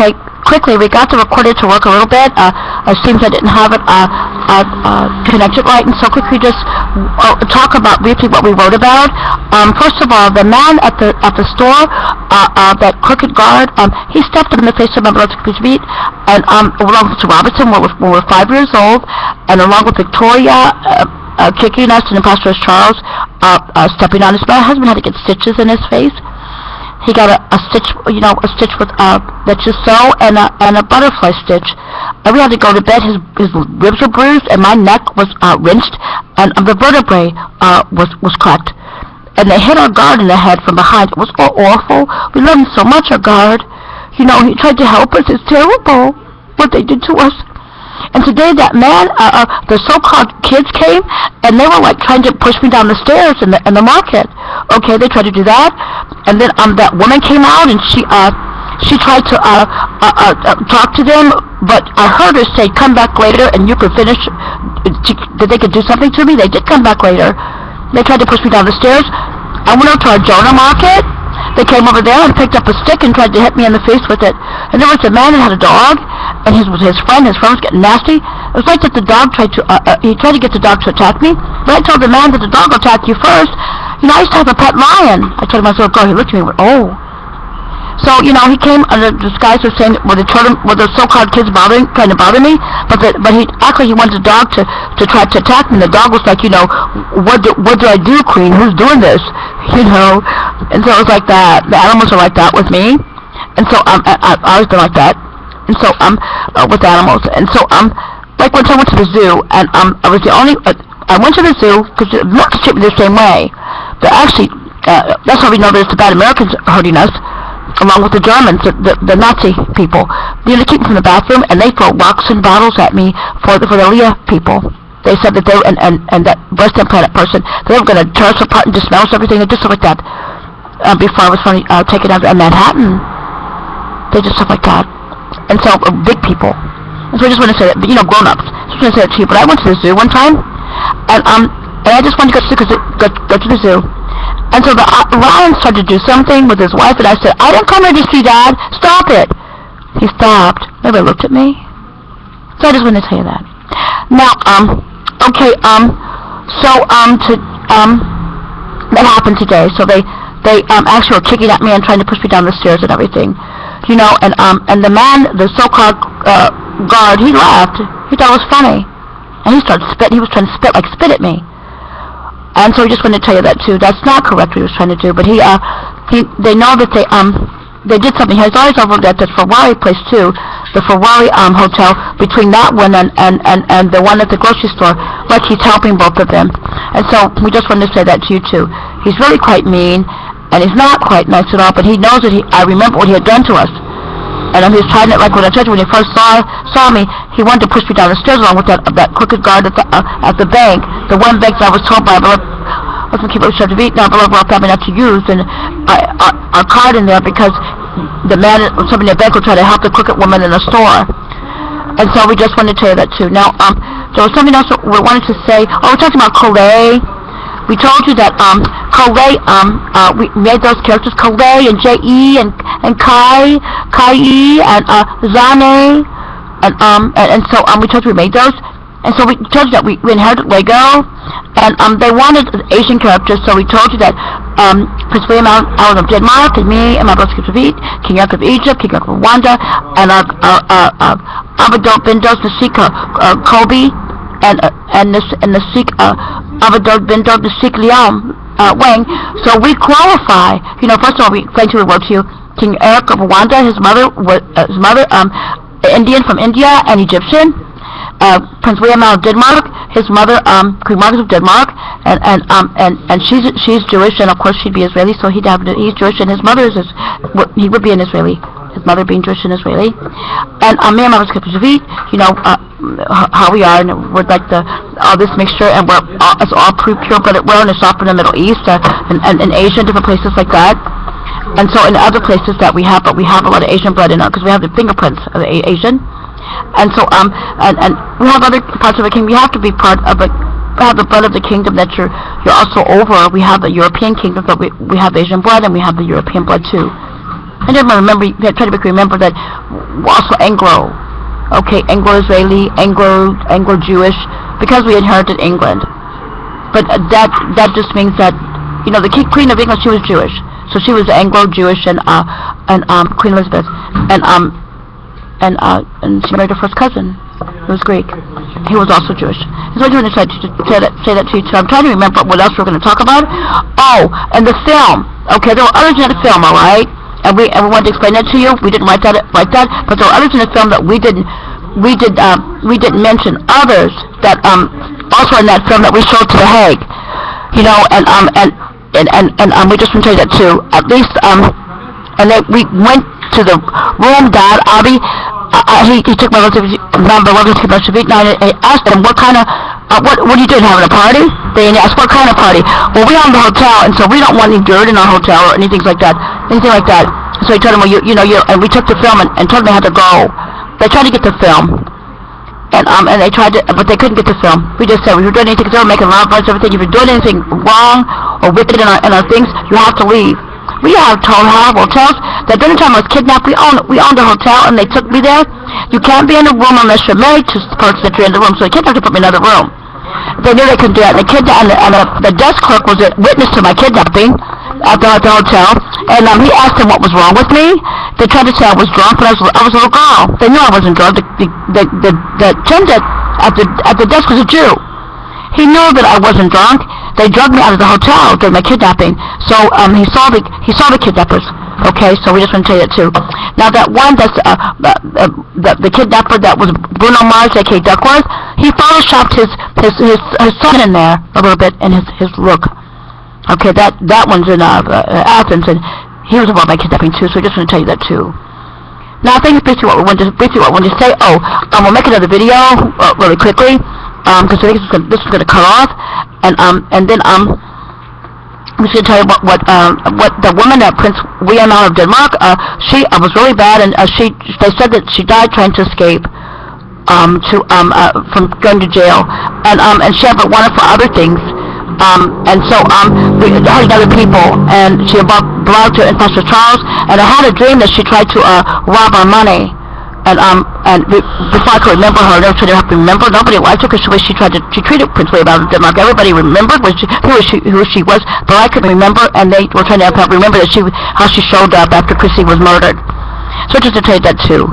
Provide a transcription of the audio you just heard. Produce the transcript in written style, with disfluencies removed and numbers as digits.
Okay, quickly, we got the recorder to work a little bit. It seems I didn't have it connected right, and so quickly just talk about briefly what we wrote about. First of all, the man at the store, that crooked guard, he stepped in the face of my brother's feet, and along with Robertson, when we were 5 years old, and along with Victoria, kicking us, and Pastor Charles, stepping on us. My husband had to get stitches in his face. He got a stitch, a stitch with that you sew, and a butterfly stitch. And we had to go to bed. His ribs were bruised, and my neck was wrenched, and the vertebrae was cracked. And they hit our guard in the head from behind. It was awful. We loved him so much, our guard. He tried to help us. It's terrible what they did to us. And today that man, the so-called kids came, and they were like trying to push me down the stairs in the market. Okay, they tried to do that, and then that woman came out, and she tried to talk to them, but I heard her say, "Come back later, and you can finish." That they could do something to me. They did come back later. They tried to push me down the stairs. I went over to our Jonah market. They came over there and picked up a stick and tried to hit me in the face with it. And there was a man that had a dog, and his friend was getting nasty. It was like that the dog tried to get the dog to attack me, but I told the man that the dog will attack you first. I used to have a pet lion. I told him I was going to go. He looked at me and went, "Oh." So, he came under disguise of saying, were the so-called kids trying to bother me? But he wanted the dog to try to attack me. And the dog was like, what do I do, Queen? Who's doing this? And so it was like that. The animals are like that with me. And so, I've always been like that. And so, with animals. And so, like one time I went to the zoo, and, I was the only, I went to the zoo, because not to treat me the same way. But actually, that's how we know that it's the bad Americans hurting us, along with the Germans, the Nazi people. They keep me from the bathroom, and they throw rocks and bottles at me for the Leah people. They said that they and that breast implant person, they were going to tear us apart and dismantle everything and just stuff like that. Before I was finally taken out of Manhattan, they just stuff like that. And so big people. And so I just want to say that, grown-ups. I just want to say that to you. But I went to the zoo one time, and I just wanted to go to the zoo. And so the lion tried to do something with his wife, and I said, "I didn't come here to see Dad. Stop it." He stopped. Nobody looked at me. So I just wanted to tell you that. Now, okay, that happened today. So they actually were kicking at me and trying to push me down the stairs and everything. And the man, the so-called guard, he laughed. He thought it was funny. And he started spitting. He was trying to spit at me. And so we just wanted to tell you that too. That's not correct what he was trying to do. But they know that they did something. He's always over at the Ferrari place too, the Ferrari hotel, between that one and the one at the grocery store. Like he's helping both of them. And so we just wanted to say that to you too. He's really quite mean, and he's not quite nice at all. But he knows that I remember what he had done to us. And he was trying to, like when I told you, when he first saw me, he wanted to push me down the stairs along with that crooked guard at the bank, the one bank that I was told by I was going to keep it shut to eat. Now, beloved, we're not to use, and our card in there because the man, somebody in the bank, would try to help the crooked woman in the store. And so we just wanted to tell you that too. Now, there was something else that we wanted to say. Oh, we're talking about Coley. We told you that Coley, we made those characters Coley and J.E. and Kai-E and Zane, and so we told you we made those. And so we told you that we inherited Lego, and they wanted Asian characters, so we told you that Prince William out of Denmark, and me and my brother King Arthur of Egypt, King Arthur of Rwanda, and Abadol Bindos, the Sikh Kobe, and the Sikh Abadol Bindos, the Sikh Liam Wang. So we qualify. First of all, we explained to the world to you. King Eric of Rwanda, his mother Indian from India and Egyptian. Prince William of Denmark, his mother Queen Margaret of Denmark, and she's Jewish, and of course she'd be Israeli, so he's Jewish, and his mother he would be an Israeli, his mother being Jewish and Israeli. And me and my brother how we are, and we're like all this mixture, and it's all pure-blooded. We're in the shop in the Middle East, and in Asia, different places like that. And so in other places that we have, but we have a lot of Asian blood in it because we have the fingerprints of the Asian. And so and we have other parts of the kingdom. We have to be part of have the blood of the kingdom that you're also over. We have the European kingdom, but we have Asian blood, and we have the European blood too. I never remember, try to remember that also Anglo, okay, Anglo-Israeli, Anglo-Jewish, because we inherited England. But that just means that, you know, the Queen of England, she was Jewish. So she was Anglo-Jewish and Queen Elizabeth. And she married her first cousin, who was Greek. He was also Jewish. So I just wanted to say that to you too. I'm trying to remember what else we're going to talk about. Oh, and the film. Okay, there were others in the film, all right? And we wanted to explain that to you. We didn't write that, but there were others in the film that we didn't mention. Others that also in that film that we showed to The Hague, you know, and we just want to tell you that too. At least and then we went to the room that Abby he took my relative number to Bolshevik and I asked them what kind of what are you doing, having a party? They asked what kind of party. Well, we own the hotel, and so we don't want any dirt in our hotel or anything like that. So he told them, well, you know, and we took the film and told them they had to go. They tried to get the film, and they tried to, but they couldn't get the film. We just said, if you're doing anything, because they were making loud noise, everything. If you're doing anything wrong or wicked in our things, you have to leave. We have told hotels that during the time I was kidnapped, we owned a hotel, and they took me there. You can't be in a room unless you're married to the person that you're in the room. So they kidnapped to put me in another room. They knew they couldn't do that. And the desk clerk was a witness to my kidnapping at the hotel, and he asked them what was wrong with me. They tried to say I was drunk, but I was a little girl. They knew I wasn't drunk. The attendant at the desk was a Jew. He knew that I wasn't drunk. They drugged me out of the hotel during my kidnapping. So he saw the kidnappers. Okay, so we just want to tell you that too. Now that one, that's the kidnapper that was Bruno Mars, aka Duckworth. He photoshopped his son in there a little bit in his look. Okay, that one's in Athens, and he was involved in my kidnapping too. So I just want to tell you that too. Now I think basically what we want to say. Oh, we'll make another video really quickly. Because I think this is going to cut off, and then I'm just going to tell you what the woman that Prince William out of Denmark, she was really bad, and they said that she died trying to escape from going to jail, and she had wanted for other things, and so we heard other people, and she belonged to Pastor Charles, and I had a dream that she tried to rob our money. And before I could remember her, I never tried to remember. Nobody. I took her the way she treated Prince William out of Denmark. Everybody remembered who she was, but I couldn't remember, and they were trying to remember how she showed up after Chrissy was murdered. So just to tell you that too.